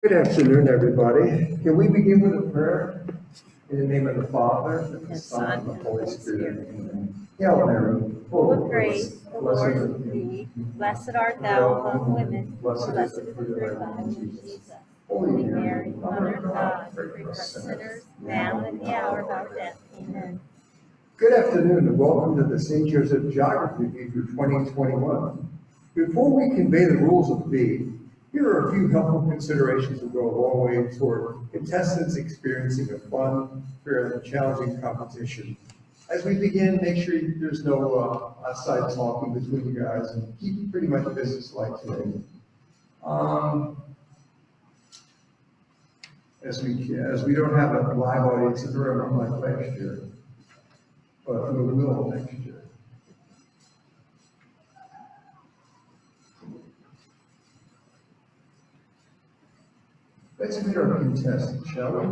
Good afternoon, everybody. Can we begin with a prayer? In the name of the Father, and the Son, and the Holy Spirit. Amen. Hail Mary, Full of grace, the Lord is with thee. Blessed art thou among women. Blessed is the fruit of thy womb, Jesus. Holy Mary, Mother of God, pray for us sinners, now and at the hour of our death. Amen. Good afternoon, and welcome to the St. Joseph Geography Bee for 2021. Before we convey the rules of the bee, here are a few helpful considerations that go a long way toward contestants experiencing a fun, fair, and challenging competition. As we begin, make sure there's no outside talking between you guys and keep pretty much business-like today. As we don't have a live audience in the room like last year, but we will next year. Let's meet our contestants, shall we?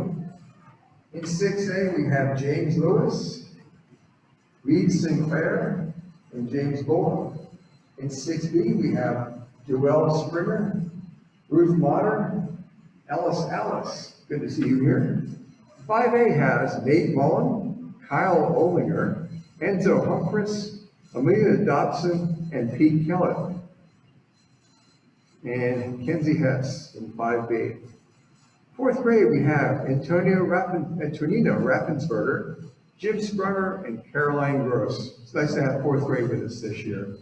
In 6A, we have James Lewis, Reed Sinclair, and James Bowen. In 6B, we have Joelle Springer, Ruth Motter, Alice. Good to see you here. 5A has Nate Mullen, Kyle Olinger, Enzo Humphris, Amelia Dobson, and Pete Kellett. And Kenzie Hess in 5B. 4th grade, we have Antonino Raffensperger, Jim Sprunger, and Caroline Gross. It's nice to have 4th grade with us this year.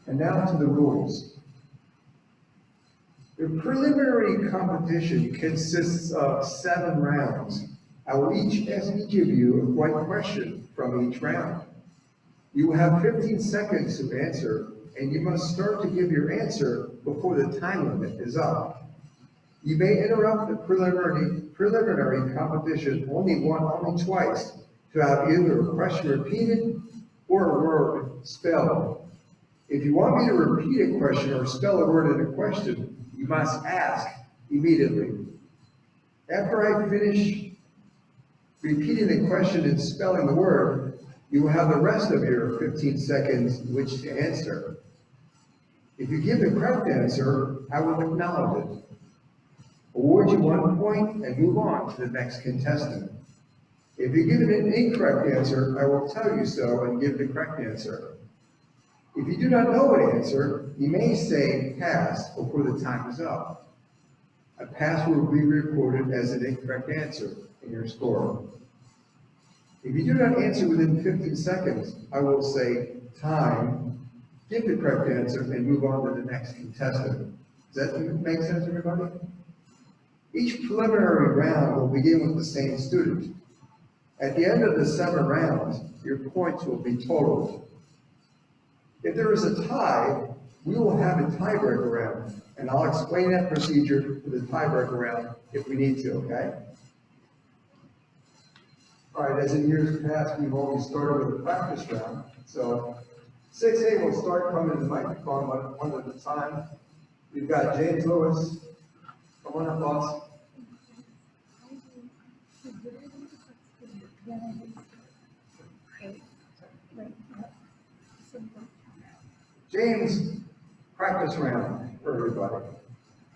And now to the rules. The preliminary competition consists of 7 rounds. I will ask each of you one question from each round. You will have 15 seconds to answer, and you must start to give your answer before the time limit is up. You may interrupt the preliminary competition only twice to have either a question repeated or a word spelled. If you want me to repeat a question or spell a word in a question, you must ask immediately. After I finish repeating the question and spelling the word, you will have the rest of your 15 seconds in which to answer. If you give the correct answer, I will acknowledge it, award you 1 point, and move on to the next contestant. If you give an incorrect answer, I will tell you so and give the correct answer. If you do not know an answer, you may say pass before the time is up. A pass will be recorded as an incorrect answer in your score. If you do not answer within 15 seconds, I will say time, give the correct answer, and move on to the next contestant. Does that make sense, everybody? Each preliminary round will begin with the same student. At the end of the 7 rounds, your points will be totaled. If there is a tie, we will have a tiebreaker round, and I'll explain that procedure for the tiebreaker round if we need to, okay? All right, as in years past, we've always started with a practice round. So 6A will start coming to the microphone one at a time. We've got James Lewis. Come on up, boss. James, practice round for everybody.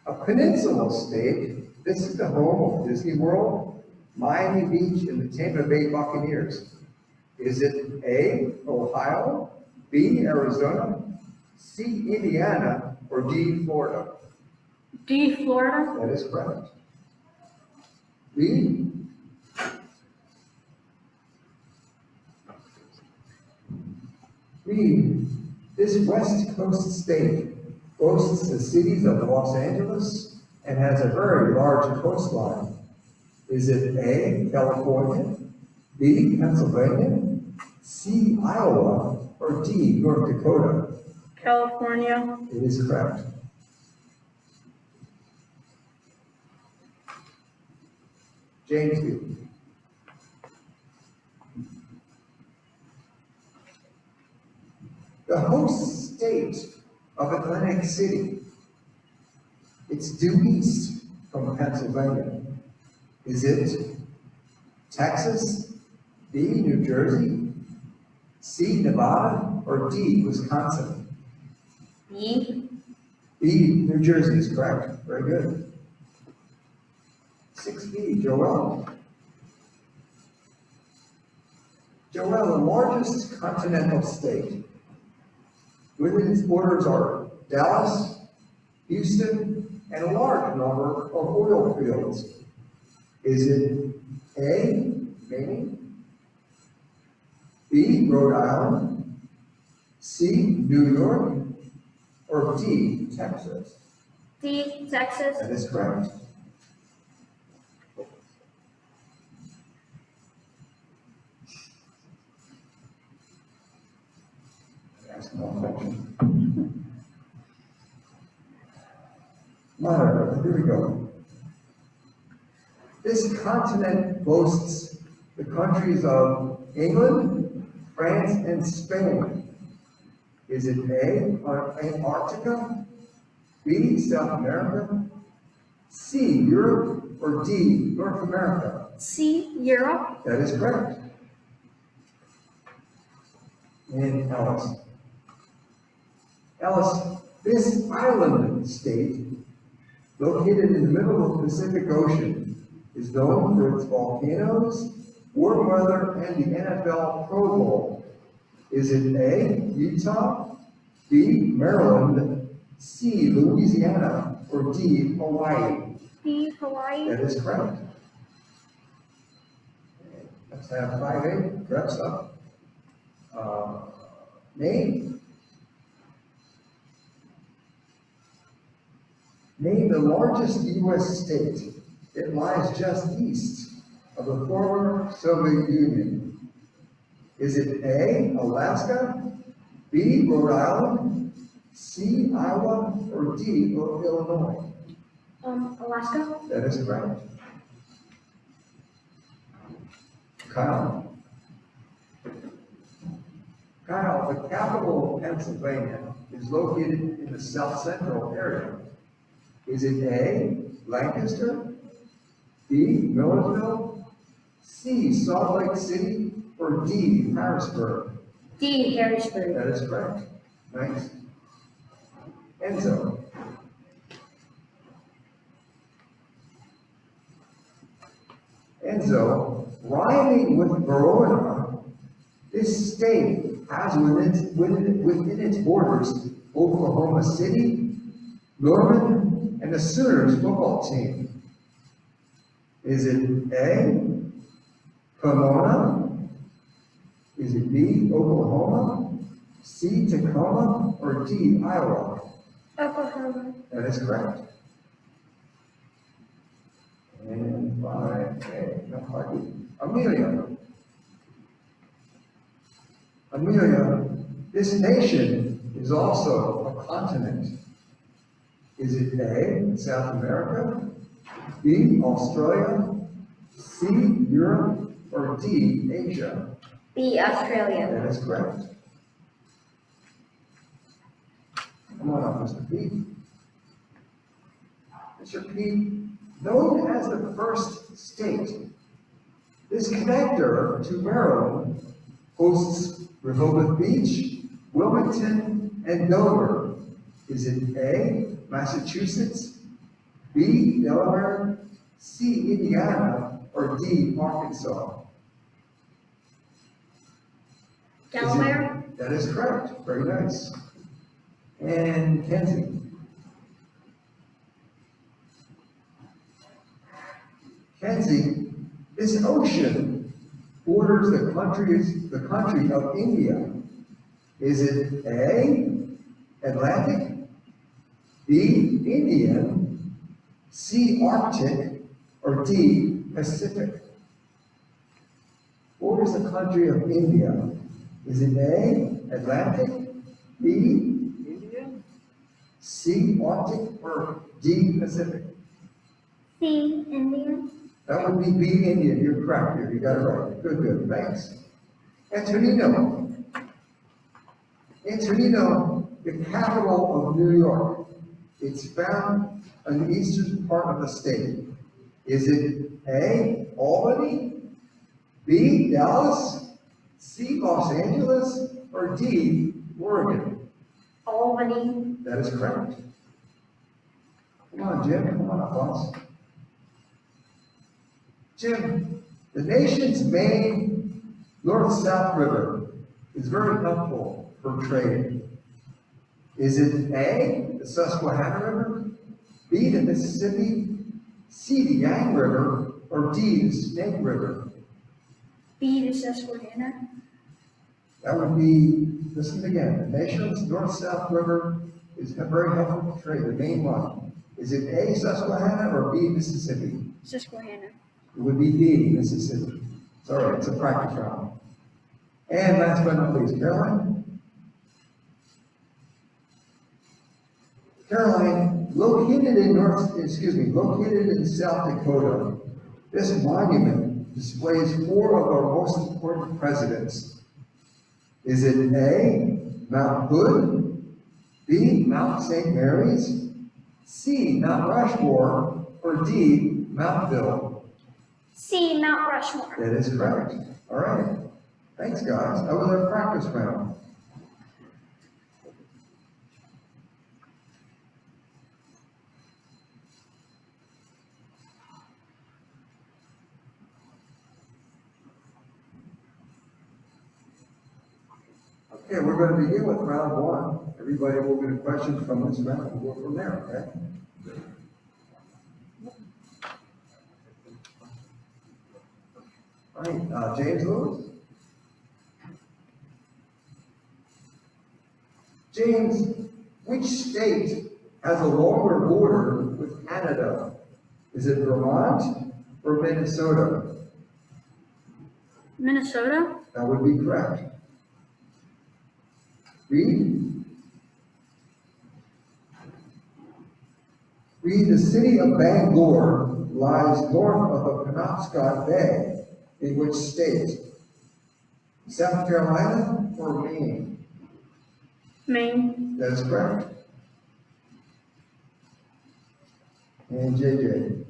A peninsula state, this is the home of Disney World, Miami Beach, and the Tampa Bay Buccaneers. Is it A, Ohio, B, Arizona, C, Indiana, or D, Florida? D, Florida. That is correct. B? B, this West Coast state boasts the cities of Los Angeles and has a very large coastline. Is it A, California, B, Pennsylvania, C, Iowa, or D, North Dakota? California. It is correct. James B. The host state of Atlantic City. It's due east from Pennsylvania. Is it Texas, B, New Jersey, C, Nevada, or D, Wisconsin? B. B, New Jersey is correct. Very good. 6B, Joel. Joel, the largest continental state. Within its borders are Dallas, Houston, and a large number of oil fields. Is it A, Maine, B, Rhode Island, C, New York, or D, Texas? D, Texas. That is correct. Ask no question. Monitor, here we go. This continent boasts the countries of England, France, and Spain. Is it A, Antarctica, B, South America, C, Europe, or D, North America? C, Europe. That is correct. And Ellis. Ellis, this island state, located in the middle of the Pacific Ocean, is known for its volcanoes, warm weather, and the NFL Pro Bowl. Is it A, Utah, B, Maryland, C, Louisiana, or D, Hawaii? D, Hawaii. That is correct. Let's have 5A, wraps up. Name the largest U.S. state. It lies just east of the former Soviet Union. Is it A, Alaska, B, Rhode Island, C, Iowa, or D, Illinois? Alaska. That is correct. Kyle. Kyle, the capital of Pennsylvania is located in the south central area. Is it A, Lancaster, B, Millersville, C, Salt Lake City, or D, Harrisburg? D, Harrisburg. That is correct. Nice. Enzo. Enzo, rhyming with Verona, this state has within its borders Oklahoma City, Norman, and the Sooners football team. Is it A, Pomona? Is it B, Oklahoma, C, Tacoma, or D, Iowa? Oklahoma. That is correct. And 5A, no, 5B. Amelia. Amelia, this nation is also a continent. Is it A, South America, B, Australia, C, Europe, or D, Asia? B, Australia. That is correct. Come on up, Mr. P. Mr. P, known as the first state, this connector to Maryland hosts Rehoboth Beach, Wilmington, and Dover. Is it A, Massachusetts, B, Delaware, C, Indiana, or D, Arkansas? Delaware. That is correct. Very nice. And Kenzie. Kenzie, this ocean borders the country of India. Is it A, Atlantic, B, Indian, C, Arctic, or D, Pacific? Borders the country of India. Is it A, Atlantic, B, Indian, C, Arctic, or D, Pacific? C, Indian. That would be B, Indian. You're correct here. You got it right. Good, good. Thanks. Antonino. Antonino, the capital of New York. It's found in the eastern part of the state. Is it A, Albany, B, Dallas, C, Los Angeles, or D, Oregon? Albany. That is correct. Come on, Jim, come on up, boss. Jim, the nation's main north-south river is very helpful for trade. Is it A, the Susquehanna River, B, the Mississippi, C, the Yang River, or D, the Snake River? B, the Susquehanna. That would be, listen again, the nation's north-south river is very helpful for trade, the main one. Is it A, Susquehanna, or B, Mississippi? Susquehanna. It would be B, Mississippi. Sorry, it's a practice round. And last but not least, Caroline. Caroline, located in South Dakota, this monument displays 4 of our most important presidents. Is it A, Mount Hood, B, Mount St. Mary's, C, Mount Rushmore, or D, Mountville? C, Mount Rushmore. That is correct. All right. Thanks, guys. That was our practice round. Okay, we're going to begin with round 1. Everybody will get a question from this round. We'll go from there, okay? All right, James Lewis. James, which state has a longer border with Canada? Is it Vermont or Minnesota? Minnesota. That would be correct. Read. Read, the city of Bangor lies north of the Penobscot Bay. In which state? South Carolina or Maine? Maine. That is correct. And JJ.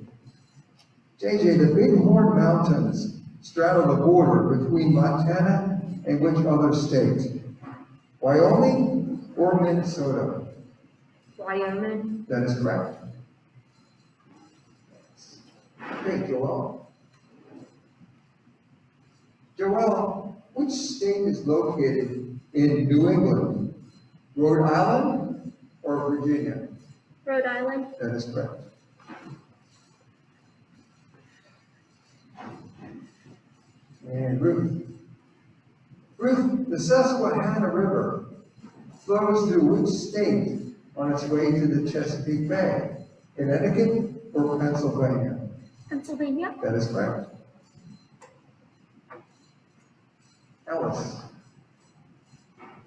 JJ, the Bighorn Mountains straddle the border between Montana and which other state? Wyoming or Minnesota? Wyoming. That is correct. Okay, Joel. Joel, which state is located in New England? Rhode Island or Virginia? Rhode Island. That is correct. And Ruth. Ruth, the Susquehanna River flows through which state on its way to the Chesapeake Bay? Connecticut or Pennsylvania? Pennsylvania. That is correct.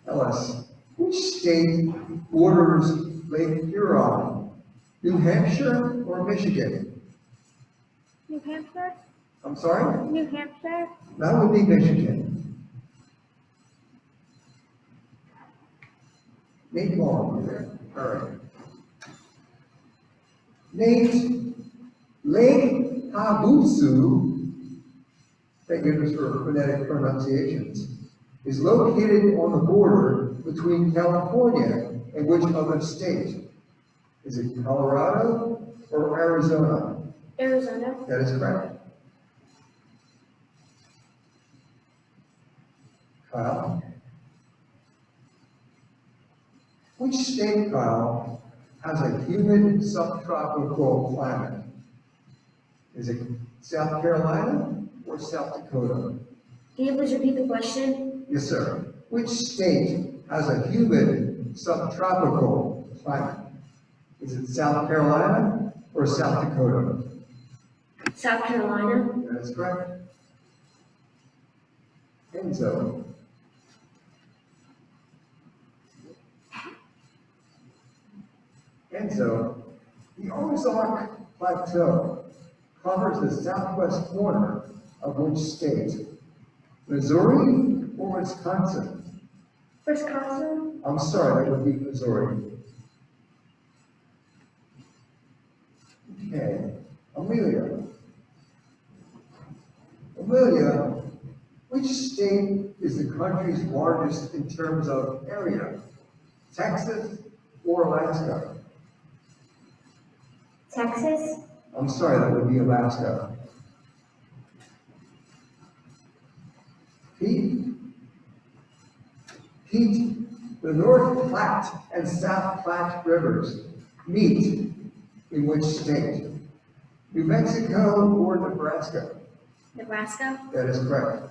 Ellis, which state borders Lake Huron? New Hampshire or Michigan? New Hampshire. I'm sorry? New Hampshire. That would be Michigan. Nate Long, there. All right. Nate, Lake Havasu, thank goodness for phonetic pronunciations, is located on the border between California and which other state? Is it Colorado or Arizona? Arizona. That is correct. Kyle? Which state, Kyle, has a humid subtropical climate? Is it South Carolina or South Dakota? Can you please repeat the question? Yes, sir. Which state has a humid subtropical climate? Is it South Carolina or South Dakota? South Carolina. That is correct. Enzo. Enzo, the Ozark Plateau covers the southwest corner of which state? Missouri or Wisconsin? Wisconsin. I'm sorry, that would be Missouri. Okay, Amelia. Amelia, which state is the country's largest in terms of area? Texas or Alaska? Texas, I'm sorry, that would be Alaska. Pete? Pete, the North Platte and South Platte rivers meet in which state? New Mexico or Nebraska? Nebraska, That is correct.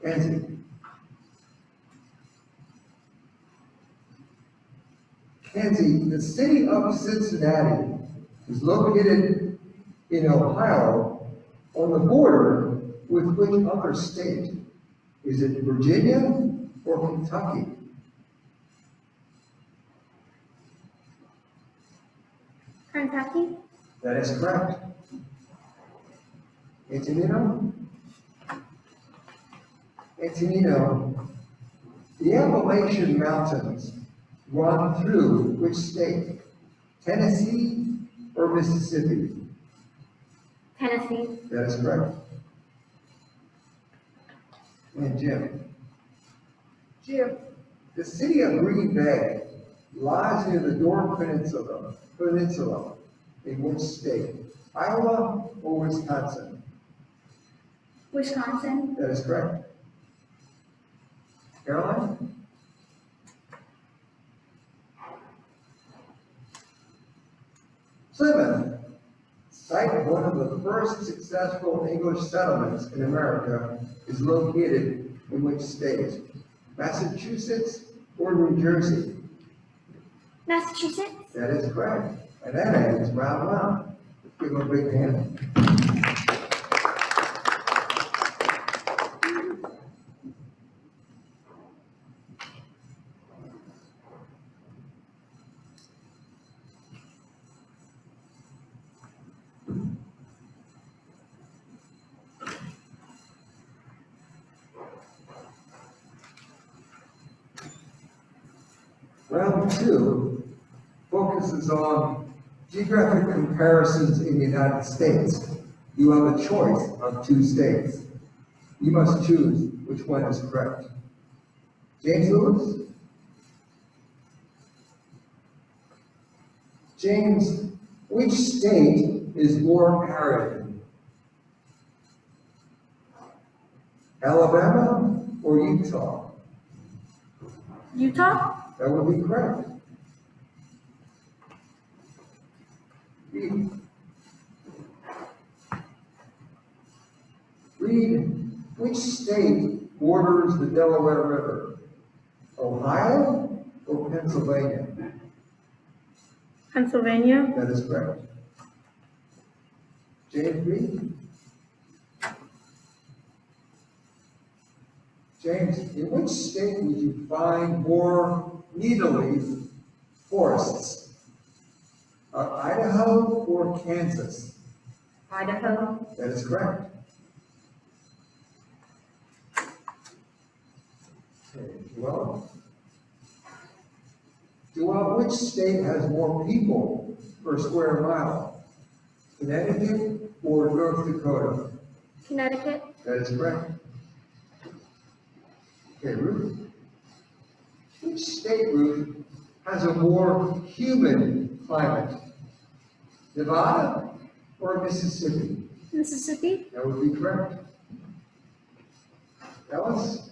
Kenzie? Kenzie, the city of Cincinnati is located in Ohio on the border with which other state? Is it Virginia or Kentucky? Kentucky, That is correct. Antonino? Antonino, the Appalachian Mountains run through which state? Tennessee or Mississippi? Tennessee, That is correct. And Jim? Jim, the city of Green Bay lies near the Door Peninsula, in which state? Iowa or Wisconsin? Wisconsin, That is correct. Caroline? Plymouth, site of one of the first successful English settlements in America, is located in which state? Massachusetts or New Jersey? Massachusetts, That is correct. And that ends round one. Let's give them a big hand. Round two focuses on geographic comparisons in the United States. You have a choice of two states. You must choose which one is correct. James Lewis? James, which state is more arid? Alabama or Utah? Utah, That would be correct. Read, which state borders the Delaware River? Ohio or Pennsylvania? Pennsylvania, That is correct. James B. James, in which state would you find more needle-leaf forests? Idaho or Kansas? Idaho, That is correct. Okay, Joel, which state has more people per square mile? Connecticut or North Dakota? Connecticut, That is correct. Okay, Ruth. Which state, Ruth, has a more humid climate? Nevada or Mississippi? Mississippi, That would be correct. Ellis?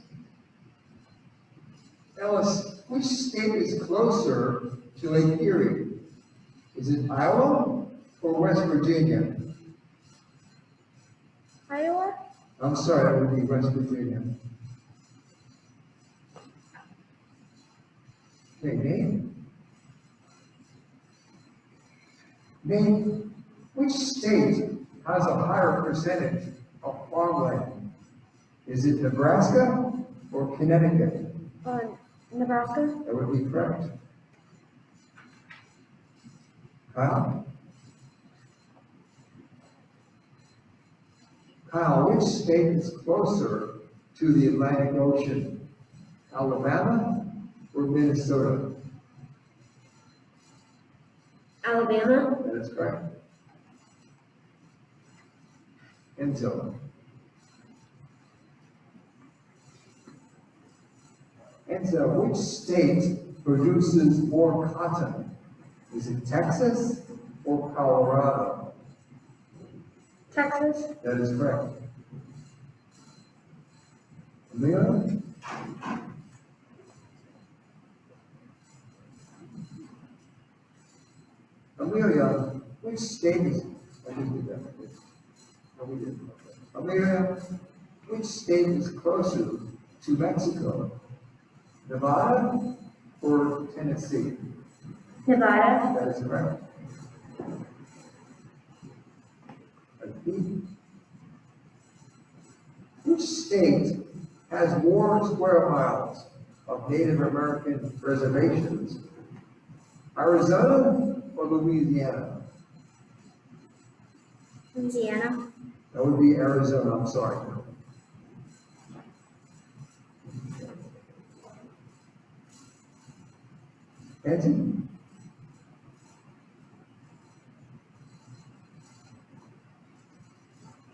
Ellis, which state is closer to Lake Erie? Is it Iowa or West Virginia? Iowa, I'm sorry, that would be West Virginia. Okay, Nate? Nate, which state has a higher percentage of farmland? Is it Nebraska or Connecticut? Nebraska, That would be correct. Kyle? Kyle, which state is closer to the Atlantic Ocean? Alabama or Minnesota? Alabama, That is correct. Enzo? Enzo, which state produces more cotton? Is it Texas or Colorado? Texas. That is correct. Amelia? Amelia, which state is, I didn't do that. No, we didn't. Amelia, which state is closer to Mexico? Nevada or Tennessee? Nevada. That is correct. B. Which state has more square miles of Native American reservations? Arizona or Louisiana? Louisiana. That would be Arizona, I'm sorry. Nancy?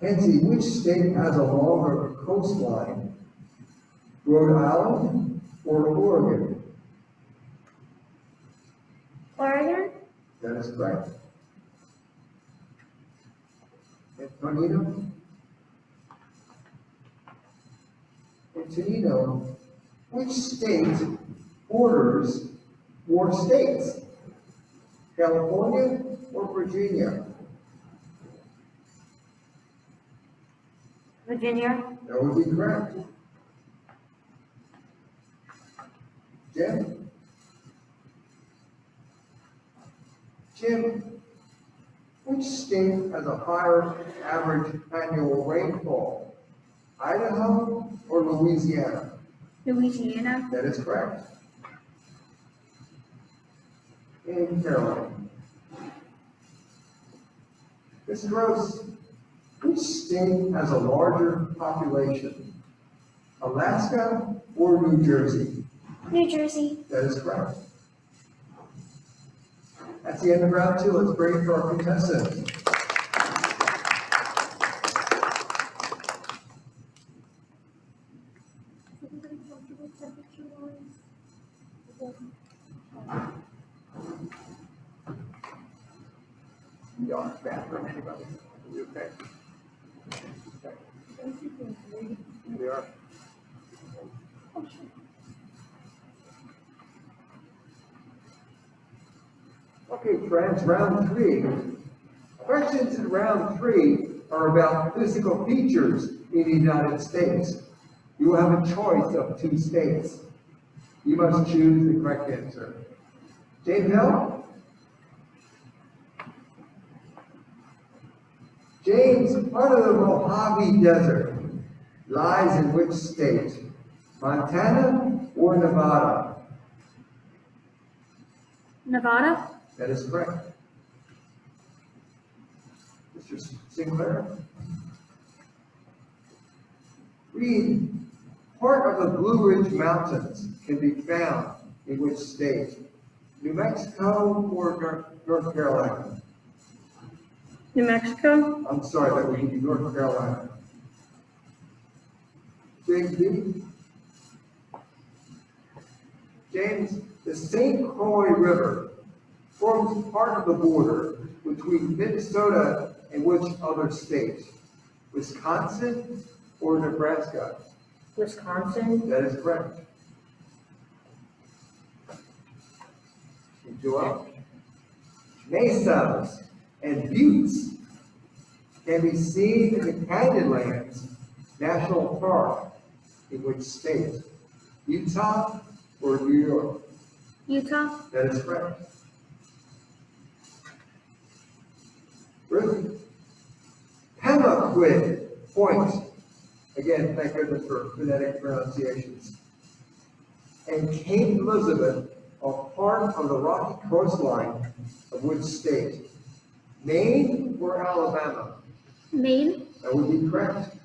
Nancy, which state has a longer coastline? Rhode Island or Oregon? Oregon. That is correct. Antonino? Antonino, which state borders more states? California or Virginia? Virginia. That would be correct. Jim? Jim, which state has a higher average annual rainfall? Idaho or Louisiana? Louisiana. That is correct. And Caroline. Ms. Gross, which state has a larger population? Alaska or New Jersey? New Jersey. That is correct. That's the end of round two. Let's bring it to our contestants. Y'all have bathroom, anybody? Are you okay? Okay. We are. Okay, friends, round three. Questions in round three are about physical features in the United States. You will have a choice of two states. You must choose the correct answer. James Hill? James, part of the Mojave Desert lies in which state? Montana or Nevada? Nevada. That is correct. Mr. Sinclair? Read, part of the Blue Ridge Mountains can be found in which state? New Mexico or North Carolina? New Mexico. I'm sorry, that would be North Carolina. James B? James, the St. Croix River forms part of the border between Minnesota and which other state? Wisconsin or Nebraska? Wisconsin. That is correct. Joel? Mesas and buttes can be seen in the Canyonlands National Park in which state? Utah or New York? Utah. That is correct. Ruth? Pemaquid Point. Again, thank goodness for phonetic pronunciations. And Cape Elizabeth are part of the rocky coastline of which state? Maine or Alabama? Maine. That would be correct.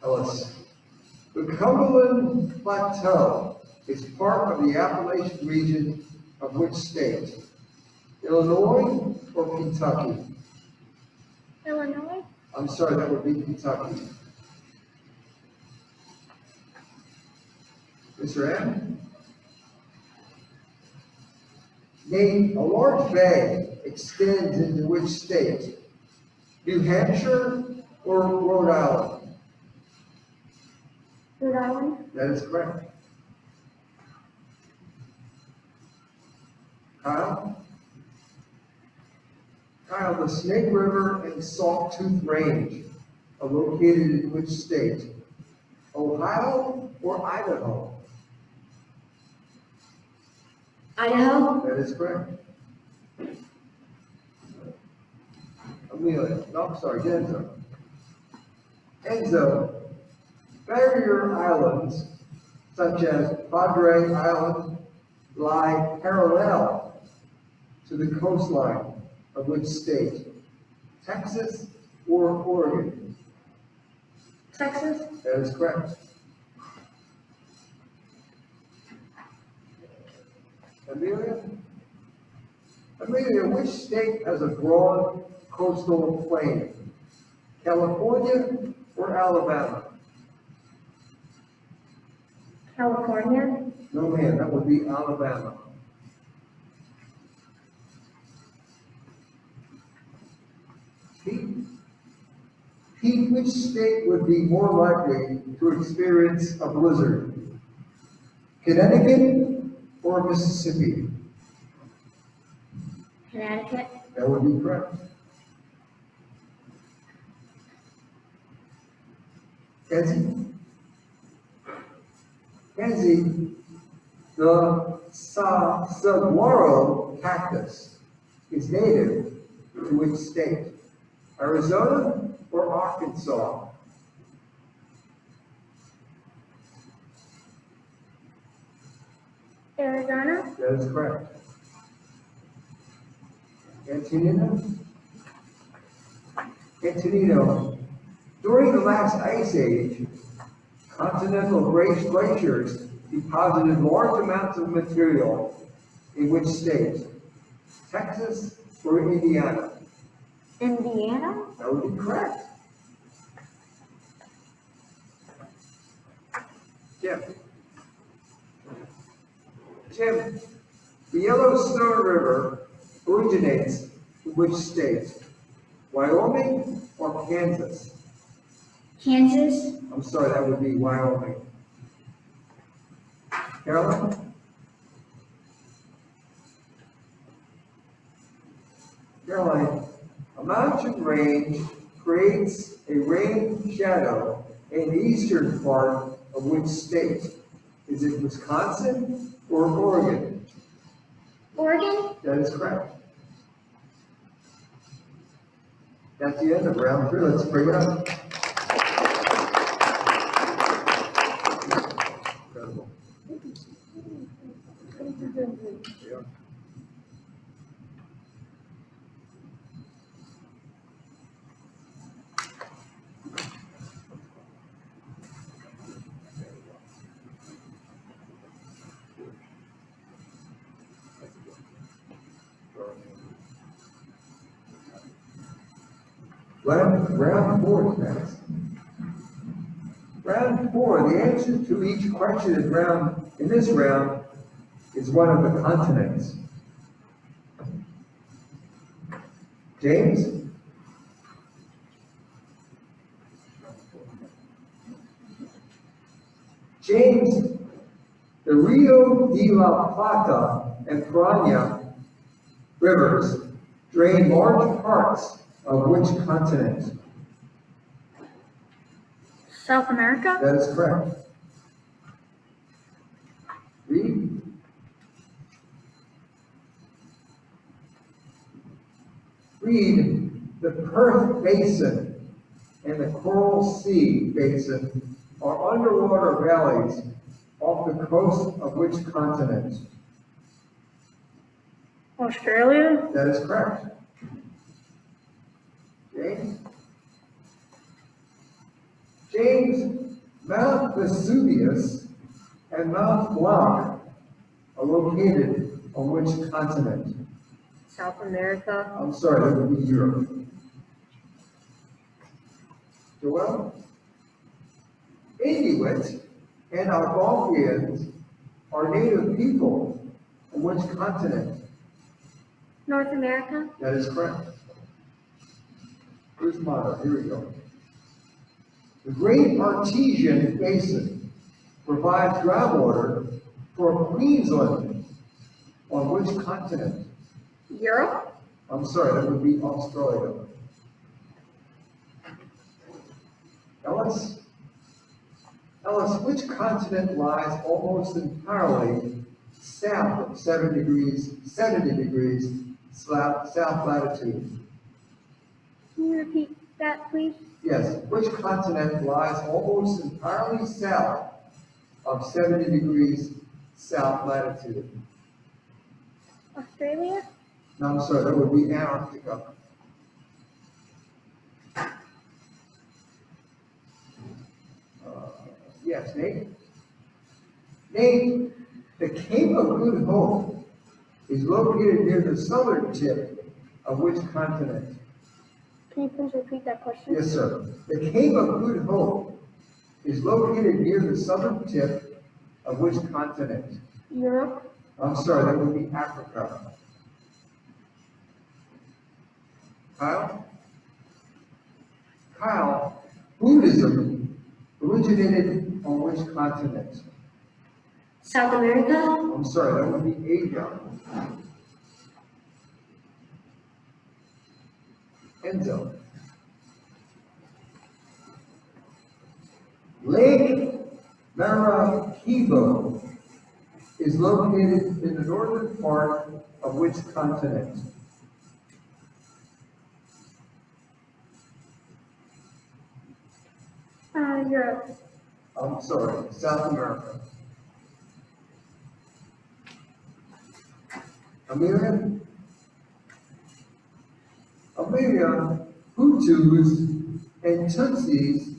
Ellis. The Cumberland Plateau is part of the Appalachian region of which state? Illinois or Kentucky? Illinois. I'm sorry, that would be Kentucky. Mr. M? Name a large bay extends into which state? New Hampshire or Rhode Island? Rhode Island. That is correct. Kyle? Kyle, the Snake River and Sawtooth Range are located in which state? Ohio or Idaho? Idaho. That is correct. Amelia, no, I'm sorry, Enzo. Enzo, barrier islands such as Padre Island lie parallel to the coastline of which state? Texas or Oregon? Texas. That is correct. Amelia? Amelia, which state has a broad coastal plain? California or Alabama? California. No, ma'am, that would be Alabama. Pete, which state would be more likely to experience a blizzard? Connecticut or Mississippi? Connecticut. That would be correct. Kenzie, the saguaro cactus is native to which state? Arizona or Arkansas? Arizona. That is correct. Antonino? Antonino, during the last ice age, continental glaciers deposited large amounts of material in which state? Texas or Indiana? Indiana. That would be correct. Tim, the Yellowstone River originates in which state? Wyoming or Kansas? Kansas. I'm sorry, that would be Wyoming. Carolyn? Caroline, a mountain range creates a rain shadow in the eastern part of which state? Is it Wisconsin or Oregon? Oregon. That is correct. That's the end of round 3. Let's bring it up. Incredible. Yeah. Round 4 is next. Round 4, the answer to each question in this round is one of the continents. James? James, the Rio de la Plata and Paraná rivers drain large parts of which continent? South America. That is correct. Read. Read, the Perth Basin and the Coral Sea Basin are underwater valleys off the coast of which continent? Australia. That is correct. James? James, Mount Vesuvius and Mount Blanc are located on which continent? South America. I'm sorry, that would be Europe. Joel? Inuit and Algonquians are native people on which continent? North America. That is correct. Here's motto. Here we go. The Great Artesian Basin provides groundwater for Queensland. On which continent? Europe. I'm sorry, that would be Australia. Ellis, which continent lies almost entirely south of 70 degrees south latitude? Can you repeat that, please? Yes, which continent lies almost entirely south of 70 degrees south latitude? Australia. No, I'm sorry, that would be Antarctica. Yes, Nate? Nate, the Cape of Good Hope is located near the southern tip of which continent? Can you please repeat that question? Yes, sir. The Cape of Good Hope is located near the southern tip of which continent? Europe. I'm sorry, that would be Africa. Kyle? Kyle, Buddhism originated on which continent? South America. I'm sorry, that would be Asia. Enzo. Lake Maracaibo is located in the northern part of which continent? Europe. I'm sorry, South America. Amelia? Amelia, Hutus and Tutsis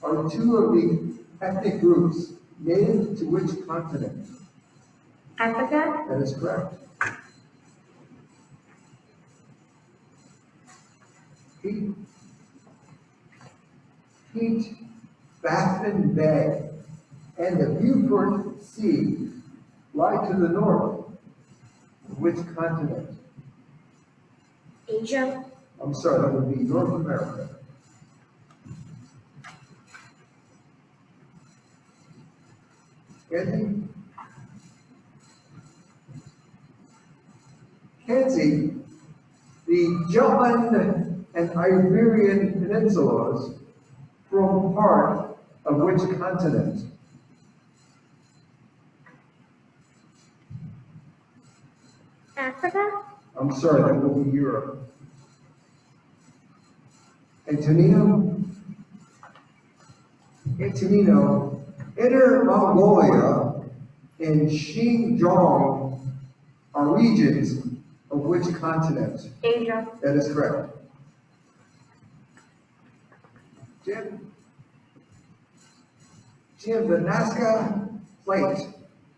are two of the ethnic groups native to which continent? Africa. That is correct. Pete Baffin Bay and the Beaufort Sea lie to the north. Which continent? Asia. I'm sorry, that would be North America. Andy? Kenzie, the Jutland and Iberian Peninsulas form part of which continent? Africa. I'm sorry, that will be Europe. Antonino, Inner Mongolia and Xinjiang are regions of which continent? Asia. That is correct. Jim, the Nazca Plate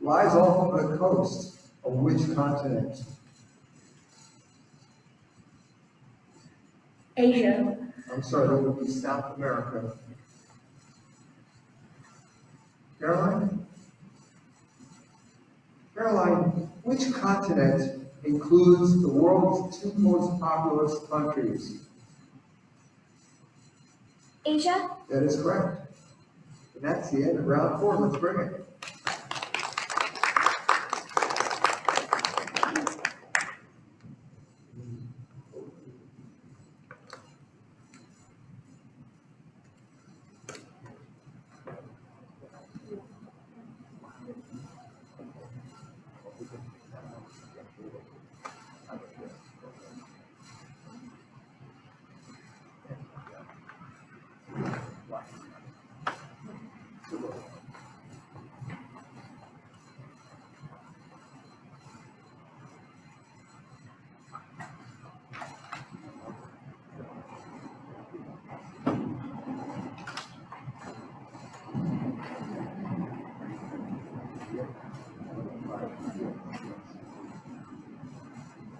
lies off the coast of which continent? Asia. I'm sorry, that would be South America. Caroline? Caroline, which continent includes the world's two most populous countries? Asia. That is correct. And that's the end of round 4. Let's bring it.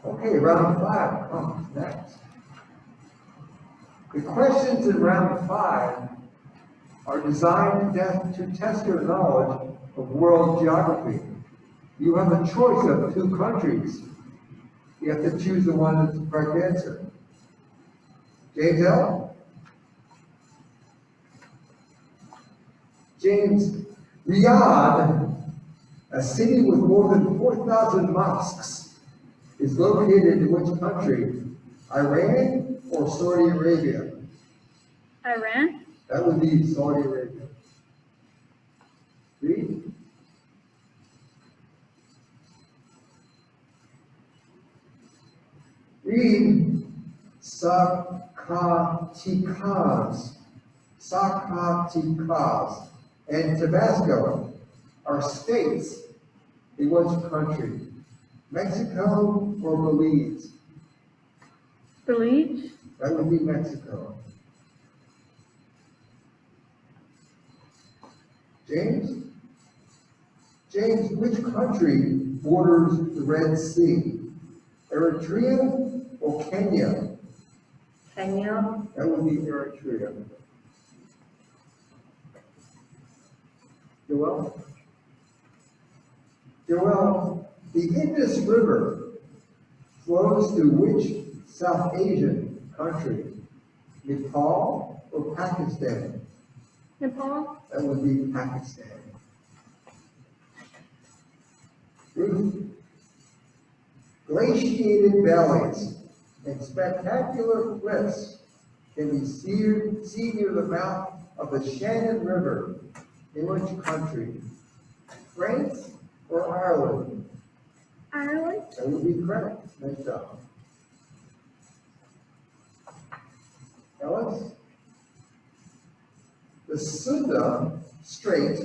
Okay, round 5 comes next. The questions in round 5 are designed to test your knowledge of world geography. You have a choice of 2 countries. You have to choose the one that's the correct answer. James L. James, Riyadh, a city with more than 4,000 mosques, is located in which country? Iran or Saudi Arabia? Iran. That would be Saudi Arabia. Read. Read Zacatecas and Tabasco are states in which country? Mexico or Belize? Belize. That would be Mexico. James? James, which country borders the Red Sea? Eritrea or Kenya? Kenya. That would be Eritrea. Joel? Joel, the Indus River flows through which South Asian country? Nepal or Pakistan? Nepal. That would be Pakistan. Ruth? Glaciated valleys and spectacular cliffs can be seen near the mouth of the Shannon River in which country? France or Ireland? Ireland. That would be correct. Nice job. Ellis? The Sunda Strait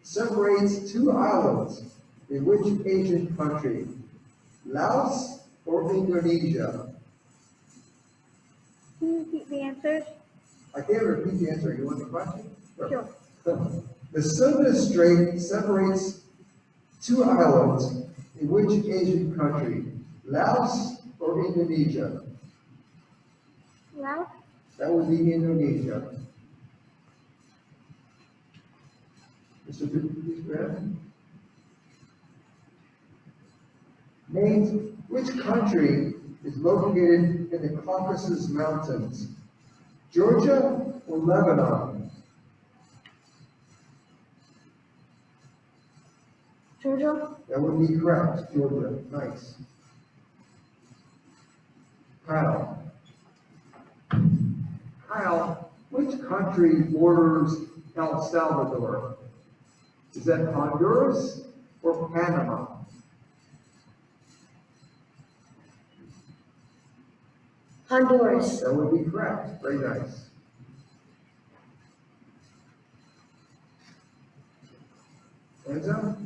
separates two islands in which Asian country? Laos or Indonesia? Can you repeat the answers? I can't repeat the answer. You want the question? Sure. The Sunda Strait separates two islands in which Asian country? Laos or Indonesia? Laos. That would be Indonesia. Mr. Graham? Name which country is located in the Caucasus Mountains? Georgia or Lebanon? Georgia. That would be correct, Georgia. Nice. Kyle. Kyle, which country borders El Salvador? Is that Honduras or Panama? Honduras. That would be correct. Very nice. Enzo?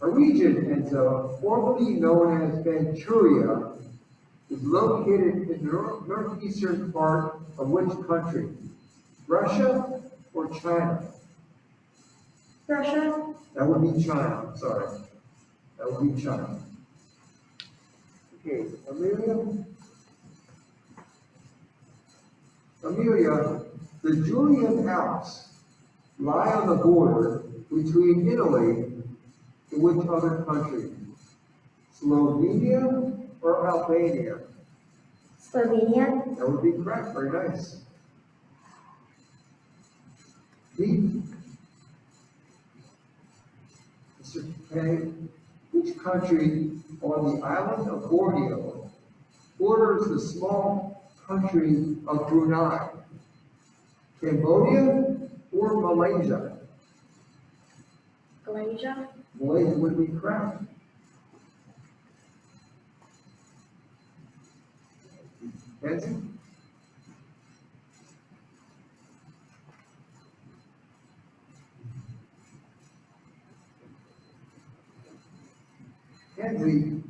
A region, Enzo, formerly known as Manchuria, is located in the northeastern part of which country? Russia or China? Russia. That would be China, sorry. That would be China. Okay, Amelia? Amelia, the Julian Alps lie on the border between Italy and which other country? Slovenia or Albania? Slovenia. That would be correct, very nice. B. Mr. K, which country on the island of Borneo borders the small country of Brunei? Cambodia or Malaysia? Malaysia. Malaysia would be correct. Nancy? Nancy,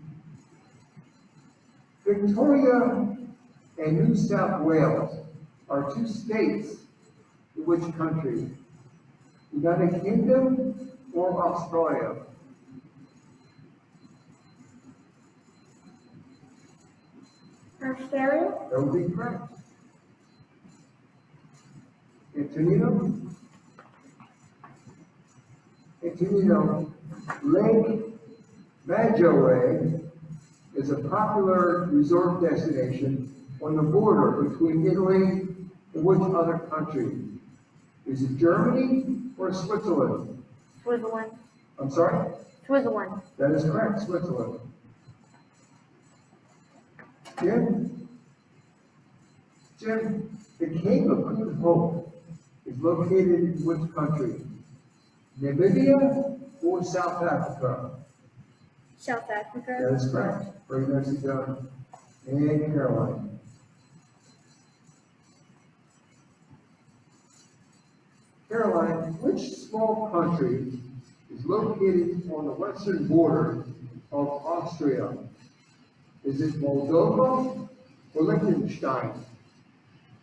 Victoria and New South Wales are two states in which country? United Kingdom or Australia? Australia. That would be correct. Antonino? continue on. Lake Maggiore is a popular resort destination on the border between Italy and which other country? Is it Germany or Switzerland? Switzerland. I'm sorry? Switzerland. That is correct, Switzerland. Jim? Jim, the Cape of Good Hope is located in which country? Namibia or South Africa? South Africa. That is correct. Very nicely done. And Caroline. Caroline, which small country is located on the western border of Austria? Is it Moldova or Liechtenstein?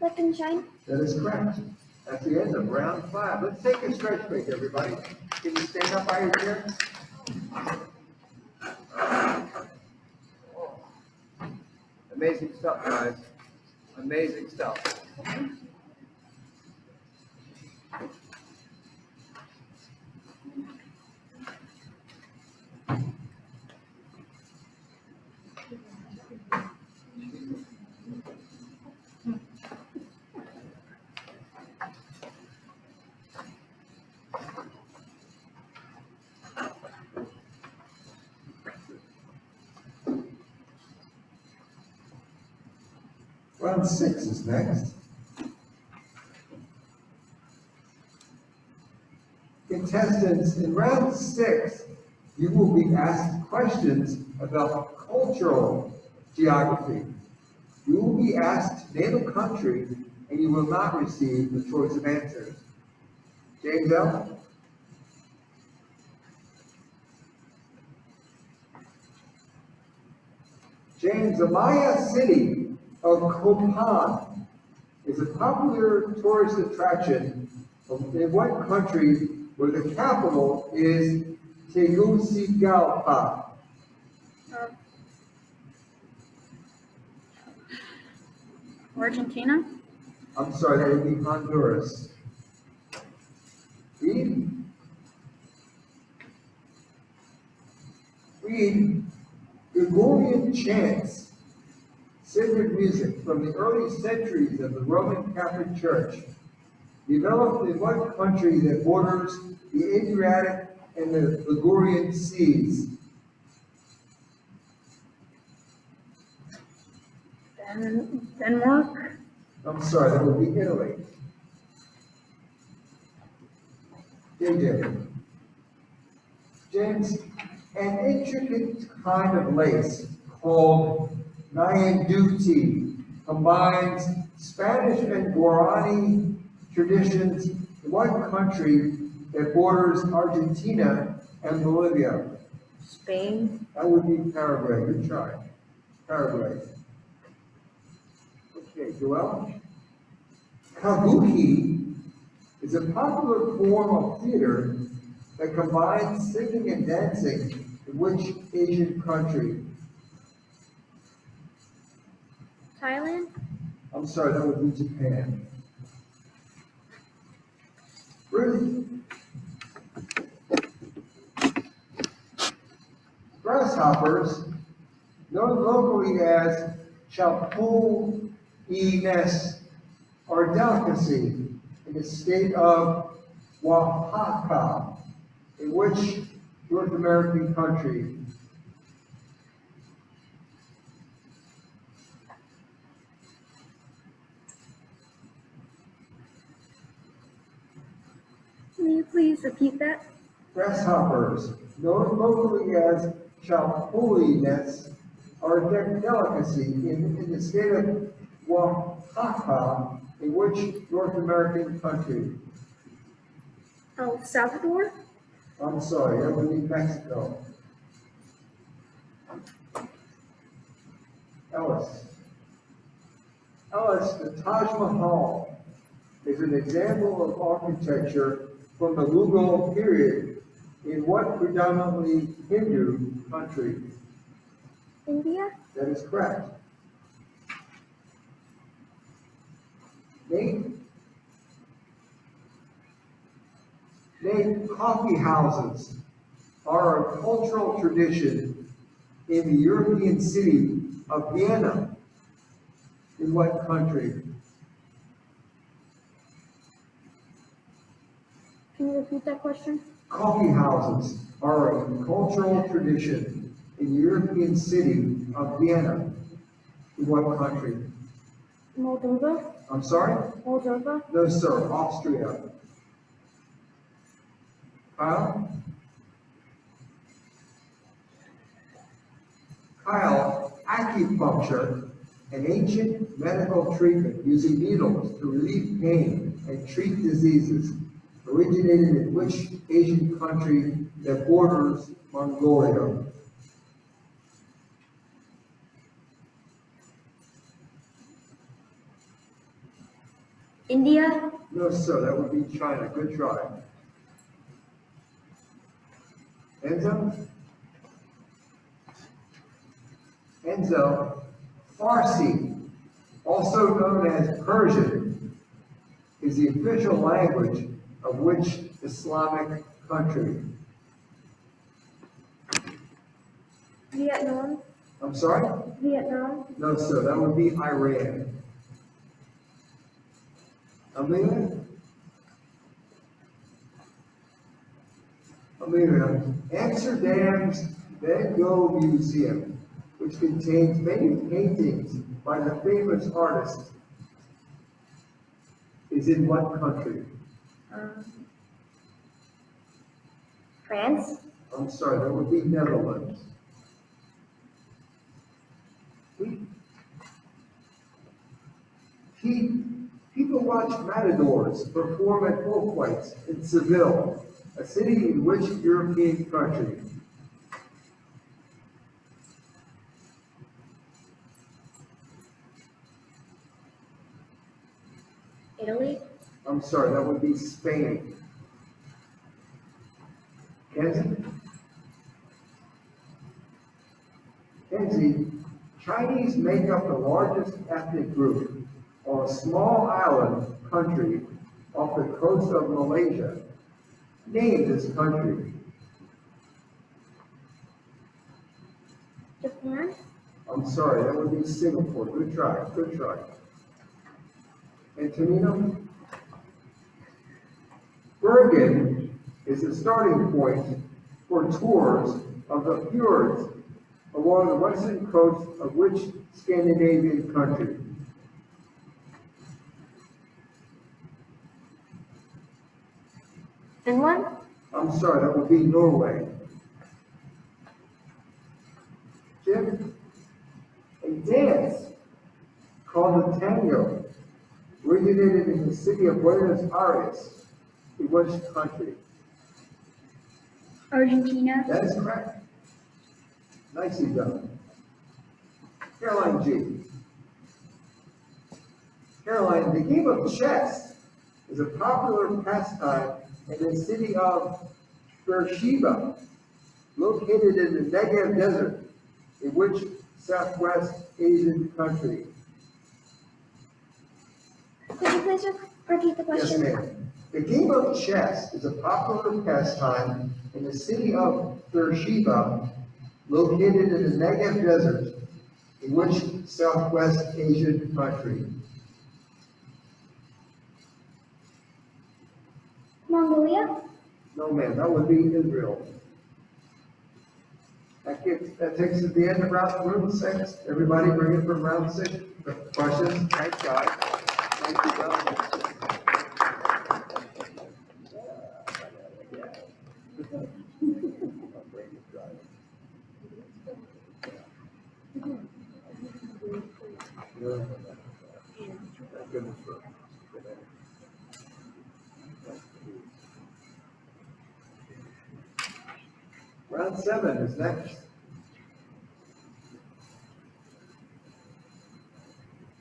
Liechtenstein. That is correct. That's the end of round 5. Let's take a stretch break, everybody. Can you stand up by your chair? Amazing stuff, guys. Amazing stuff. Round 6 is next. Contestants, in round 6, you will be asked questions about cultural geography. You will be asked to name a country, and you will not receive the choice of answers. James L. James, the Maya city of Copan is a popular tourist attraction in what country where the capital is Tegucigalpa? Argentina? I'm sorry, that would be Honduras. Read. Read Gregorian chants, sacred music from the early centuries of the Roman Catholic Church, developed in what country that borders the Adriatic and the Ligurian seas? Denmark? I'm sorry, that would be Italy. JJ. James, an intricate kind of lace called Nyanduti combines Spanish and Guarani traditions in what country that borders Argentina and Bolivia? Spain? That would be Paraguay. Good try. Paraguay. Okay, Joel. Kabuki is a popular form of theater that combines singing and dancing in which Asian country? Thailand. I'm sorry, that would be Japan. Ruth. Grasshoppers, known locally as chapulines, are a delicacy in the state of Oaxaca, in which North American country? Can you please repeat that? Grasshoppers, known locally as chapulines, are a delicacy in the state of Oaxaca, in which North American country? El Salvador. I'm sorry, that would be Mexico. Ellis. Ellis, the Taj Mahal is an example of architecture from the Mughal period in what predominantly Hindu country? India. That is correct. Nate? Name coffee houses are a cultural tradition in the European city of Vienna. In what country? Can you repeat that question? Coffee houses are a cultural tradition in the European city of Vienna. In what country? Moldova? I'm sorry? Moldova? No, sir. Austria. Kyle? Kyle, acupuncture, an ancient medical treatment using needles to relieve pain and treat diseases, originated in which Asian country that borders Mongolia? India? No, sir, that would be China. Good try. Enzo? Enzo, Farsi, also known as Persian, is the official language of which Islamic country? Vietnam? I'm sorry? Vietnam? No, sir, that would be Iran. Amelia? Amelia, Amsterdam's Van Gogh Museum, which contains many paintings by the famous artist, is in what country? France? I'm sorry, that would be Netherlands. People watch matadors perform at bullfights in Seville, a city in which European country? Italy? I'm sorry, that would be Spain. Kenzie? Kenzie, Chinese make up the largest ethnic group on a small island country off the coast of Malaysia. Name this country. Japan? I'm sorry, that would be Singapore. Good try, good try. Antonino? Bergen is the starting point for tours of the fjords along the western coast of which Scandinavian country? Finland? I'm sorry, that would be Norway. Jim? A dance called the tango originated in the city of Buenos Aires. In which country? Argentina? That is correct. Nicely done. Caroline G. Caroline, the game of chess is a popular pastime in the city of Beersheba, located in the Negev Desert, in which Southwest Asian country? Could you please repeat the Yes, question? ma'am. The game of chess is a popular pastime in the city of Beersheba, located in the Negev Desert, in which Southwest Asian country? Mongolia? No, ma'am, that would be Israel. That takes us to the end of round 6. Everybody bring it from round 6. Questions? Thanks, guys. Thank you, guys. Round 7 is next.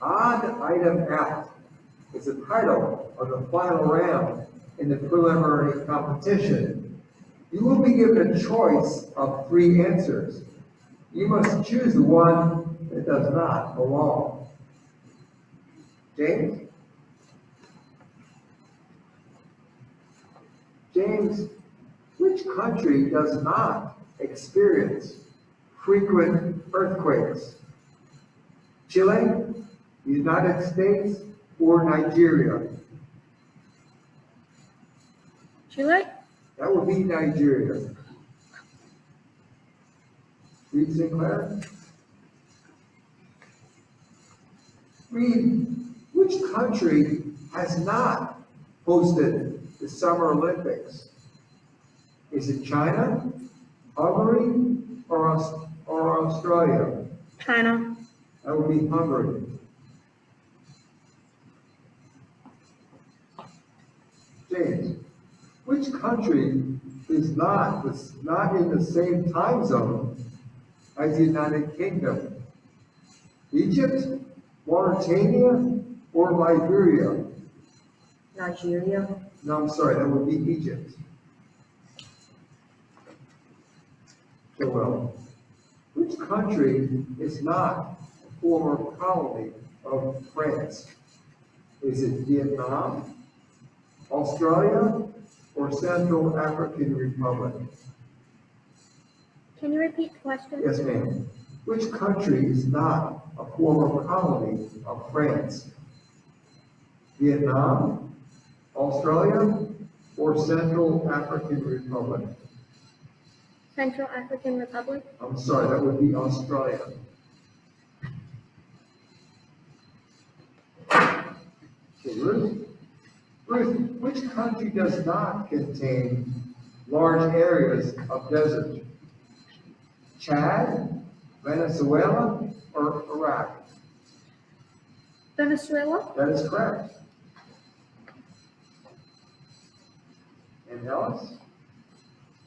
Odd item out is the title of the final round in the preliminary competition. You will be given a choice of 3 answers. You must choose the one that does not belong. James? James, which country does not experience frequent earthquakes? Chile, the United States, or Nigeria? Chile? That would be Nigeria. Reed Sinclair? Reed, which country has not hosted the Summer Olympics? Is it China, Hungary, or Australia? China. That would be Hungary. James, which country is not in the same time zone as the United Kingdom? Egypt, Mauritania, or Liberia? Nigeria. No, I'm sorry, that would be Egypt. Joel, which country is not a former colony of France? Is it Vietnam, Australia, or Central African Republic? Can you repeat the question? Yes, ma'am. Which country is not a former colony of France? Vietnam, Australia, or Central African Republic? Central African Republic. I'm sorry, that would be Australia. Okay, Ruth? Ruth, which country does not contain large areas of desert? Chad, Venezuela, or Iraq? Venezuela. That is correct. And Ellis?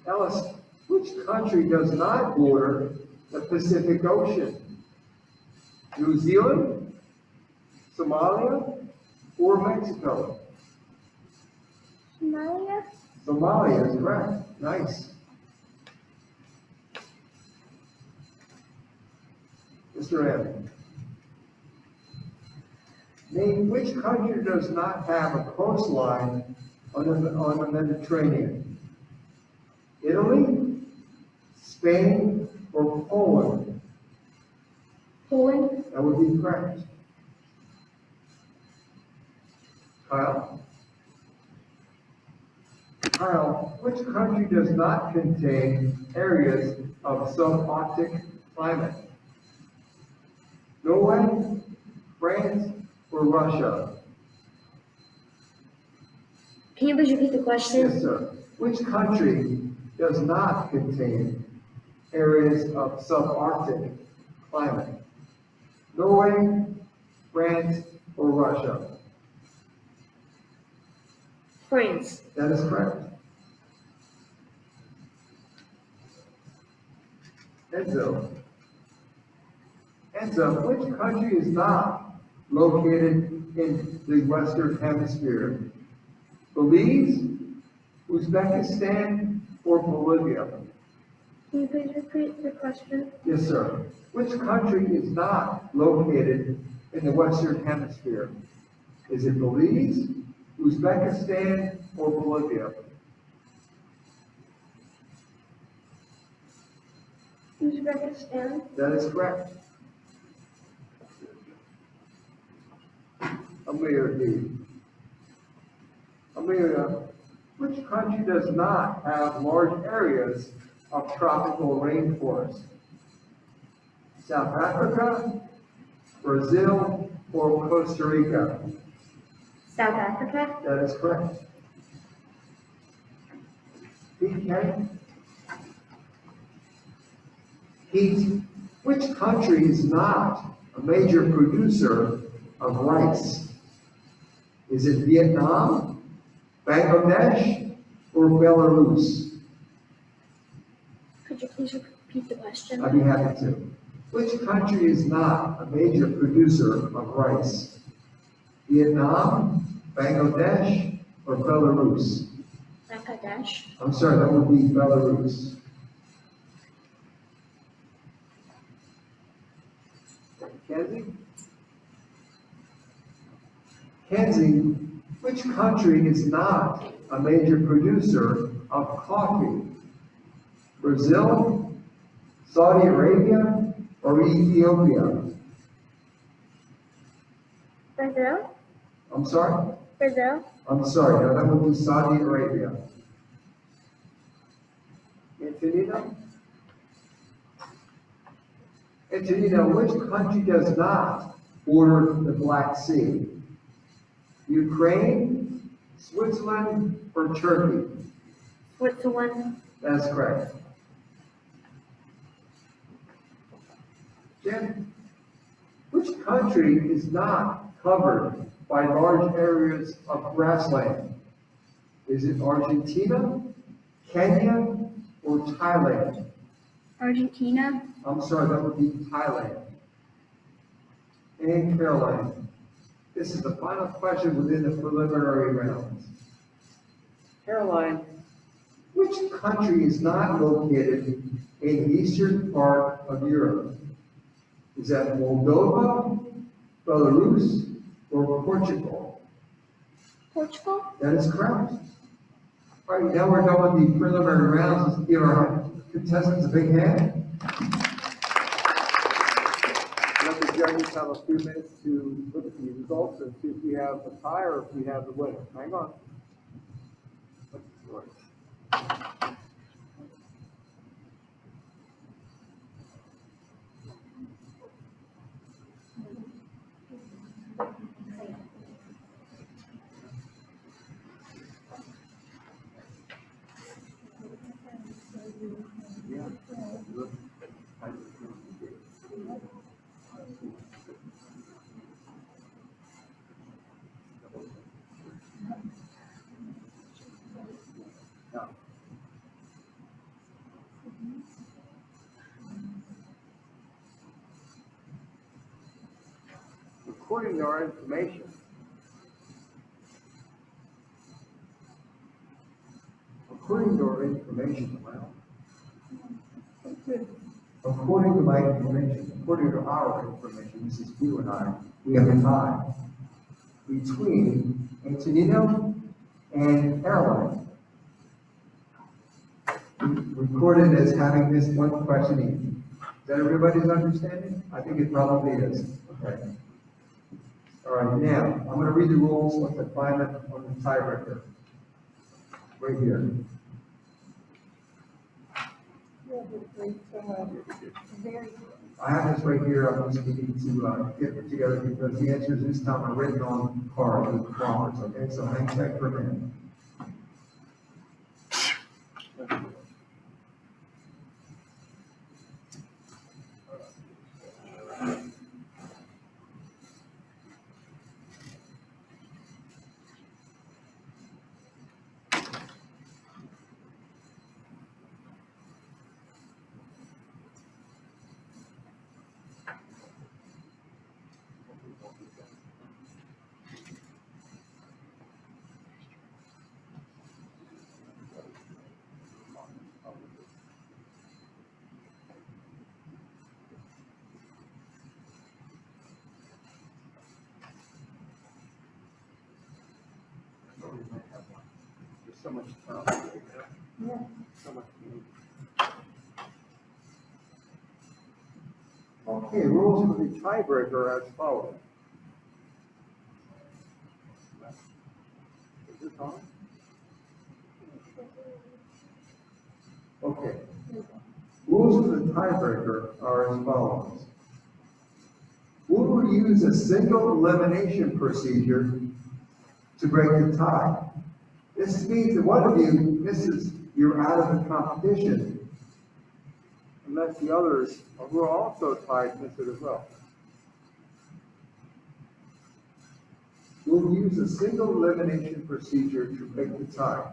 Ellis, which country does not border the Pacific Ocean? New Zealand, Somalia, or Mexico? Somalia. Somalia is correct. Nice. Mr. M. Name which country does not have a coastline on the Mediterranean? Italy, Spain, or Poland? Poland. That would be correct. Kyle? Kyle, which country does not contain areas of subarctic climate? Norway, France, or Russia? Can you please repeat the question? Yes, sir. Which country does not contain areas of subarctic climate? Norway, France, or Russia? France. That is correct. Enzo. Enzo, which country is not located in the Western Hemisphere? Belize, Uzbekistan, or Bolivia? Can you please repeat the question? Yes, sir. Which country is not located in the Western Hemisphere? Is it Belize, Uzbekistan, or Bolivia? Uzbekistan. That is correct. Amelia, which country does not have large areas of tropical rainforest? South Africa, Brazil, or Costa Rica? South Africa. That is correct. PK? Heat, which country is not a major producer of rice? Is it Vietnam, Bangladesh, or Belarus? Could you please repeat the question? I'd be happy to. Which country is not a major producer of rice? Vietnam, Bangladesh, or Belarus? Bangladesh. I'm sorry, that would be Belarus. Kenzie? Kenzie, Which country is not a major producer of coffee? Brazil, Saudi Arabia, or Ethiopia? Brazil? I'm sorry? Brazil? I'm sorry, no, that would be Saudi Arabia. Antonino? Antonino, which country does not border the Black Sea? Ukraine, Switzerland, or Turkey? Switzerland? That's correct. Jim, which country is not covered by large areas of grassland? Is it Argentina, Kenya, or Thailand? Argentina? I'm sorry, that would be Thailand. And Caroline, this is the final question within the preliminary rounds. Caroline, which country is not located in the eastern part of Europe? Is that Moldova, Belarus, or Portugal? Portugal? That is correct. All right, now we're done with the preliminary rounds. Let's give our contestants a big hand. Let the judges have a few minutes to look at the results and see if we have a tie or if we have the winner. Hang on. According to our information, according to my information, according to our information, this is you and I, we have a tie between Antonino and Caroline. Recorded as having this one question each. Is that everybody's understanding? I think it probably is. Okay. All right, now, I'm going to read the rules of the climate on the tiebreaker. Right here. I have this right here. I'm just needing to get it together because the answers this time are written on cards with prompters, okay? So hang tight for a minute. There's so much time. Yeah. So much. Okay, rules for the tiebreaker are as follows. Is this on? Okay. Rules for the tiebreaker are as follows. We will use a single elimination procedure to break the tie. This means that one of you misses, you're out of the competition. Unless the others who are also tied miss it as well. We'll use a single elimination procedure to break the tie.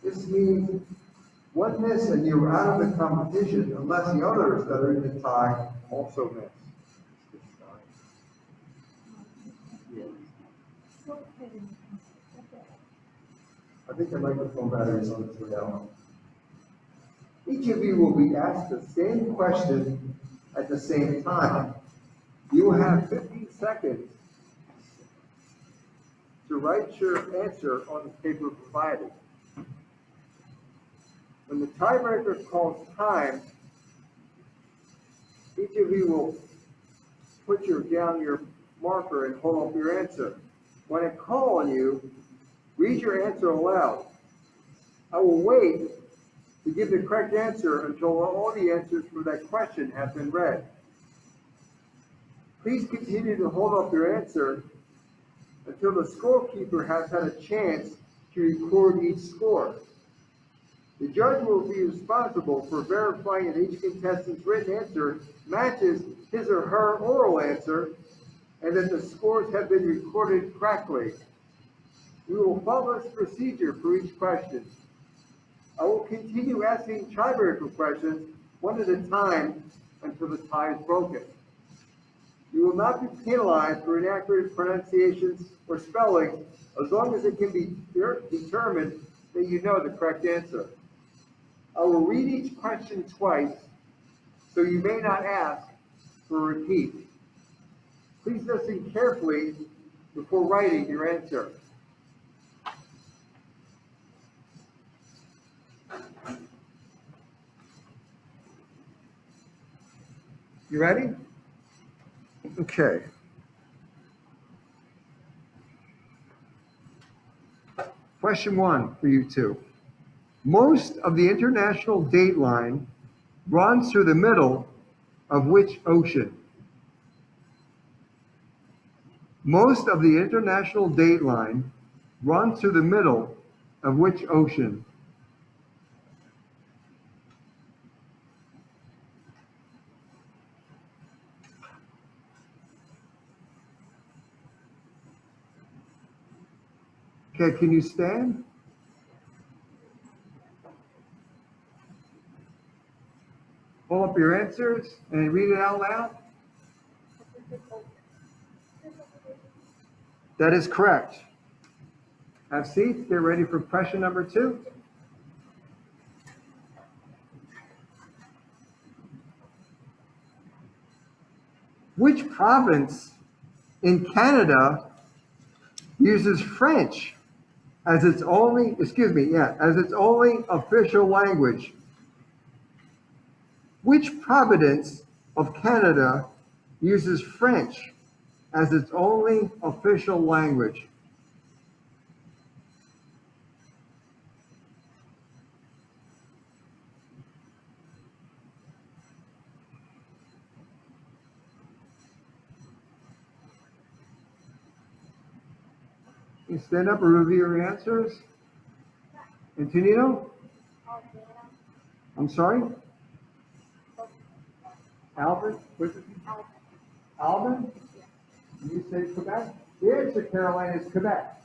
This means one miss and you're out of the competition unless the others that are in the tie also miss. I think the microphone battery is on its way out. Each of you will be asked the same question at the same time. You will have 15 seconds to write your answer on the paper provided. When the tiebreaker calls time, each of you will put down your marker and hold up your answer. When I call on you, read your answer aloud. I will wait to give the correct answer until all the answers for that question have been read. Please continue to hold up your answer until the scorekeeper has had a chance to record each score. The judge will be responsible for verifying that each contestant's written answer matches his or her oral answer and that the scores have been recorded correctly. We will follow this procedure for each question. I will continue asking tiebreaker questions one at a time until the tie is broken. You will not be penalized for inaccurate pronunciations or spelling as long as it can be determined that you know the correct answer. I will read each question twice, so you may not ask for a repeat. Please listen carefully before writing your answer. You ready? Okay. Question 1 for you two. Most of the international date line runs through the middle of which ocean? Most of the international date line runs through the middle of which ocean? Okay, can you stand? Pull up your answers and read it out loud. That is correct. Have seats, get ready for question number 2. Which province in Canada uses French as its only, as its only official language? Which province of Canada uses French as its only official language? You stand up and review your answers. Antonino? I'm sorry? Alvin? Alvin? You say Quebec? The answer, Caroline, is Quebec.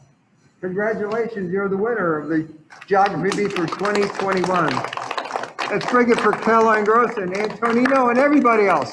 Congratulations, you're the winner of the Geography Bee for 2021. Let's bring it for Caroline Gross and Antonino and everybody else.